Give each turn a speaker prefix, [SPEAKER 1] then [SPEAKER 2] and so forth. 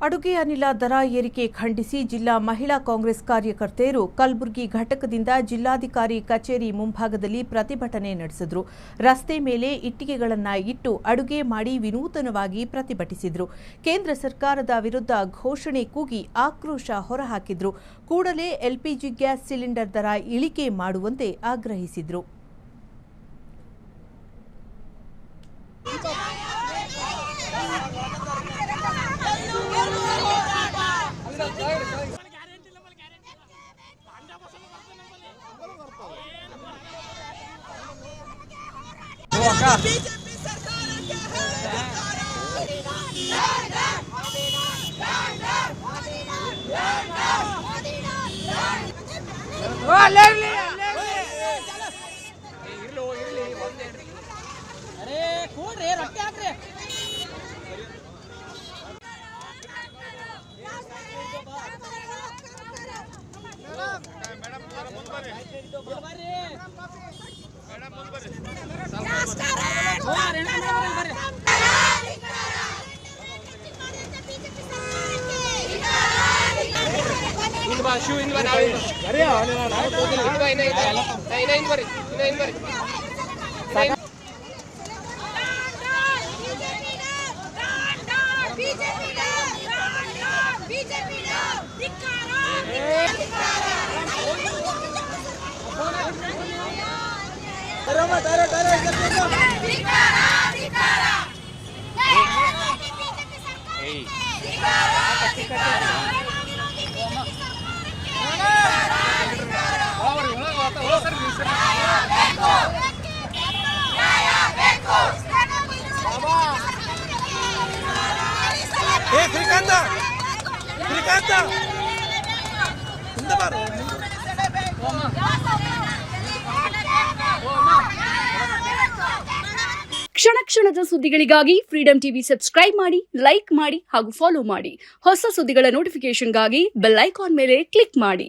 [SPEAKER 1] ಅಡುಗೆ ಅನಿಲ ದರ ಏರಿಕೆ ಖಂಡಿಸಿ ಜಿಲ್ಲಾ ಮಹಿಳಾ ಕಾಂಗ್ರೆಸ್ ಕಾರ್ಯಕರ್ತೆಯರು ಕಲಬುರಗಿ ಘಟಕದಿಂದ ಜಿಲ್ಲಾಧಿಕಾರಿ ಕಚೇರಿ ಮುಂಭಾಗದಲ್ಲಿ ಪ್ರತಿಭಟನೆ ನಡೆಸಿದರು. ರಸ್ತೆ ಮೇಲೆ ಇಟ್ಟಿಗೆಗಳನ್ನು ಇಟ್ಟು ಅಡುಗೆ ಮಾಡಿ ವಿನೂತನವಾಗಿ ಪ್ರತಿಭಟಿಸಿದರು. ಕೇಂದ್ರ ಸರ್ಕಾರದ ವಿರುದ್ಧ ಘೋಷಣೆ ಕೂಗಿ ಆಕ್ರೋಶ ಹೊರಹಾಕಿದ್ರು. ಕೂಡಲೇ ಎಲ್ಪಿಜಿ ಗ್ಯಾಸ್ ಸಿಲಿಂಡರ್ ದರ ಇಳಿಕೆ ಮಾಡುವಂತೆ ಆಗ್ರಹಿಸಿದರು.
[SPEAKER 2] ಕ್ಷಣ ಕ್ಷಣದ ಸುದ್ದಿಗಳಿಗಾಗಿ ಫ್ರೀಡಂ ಟಿವಿ ಸಬ್ಸ್ಕ್ರೈಬ್ ಮಾಡಿ, ಲೈಕ್ ಮಾಡಿ ಹಾಗೂ ಫಾಲೋ ಮಾಡಿ. ಹೊಸ ಸುದ್ದಿಗಳ ನೋಟಿಫಿಕೇಶನ್ಗಾಗಿ ಬೆಲ್ ಐಕಾನ್ ಮೇಲೆ ಕ್ಲಿಕ್ ಮಾಡಿ.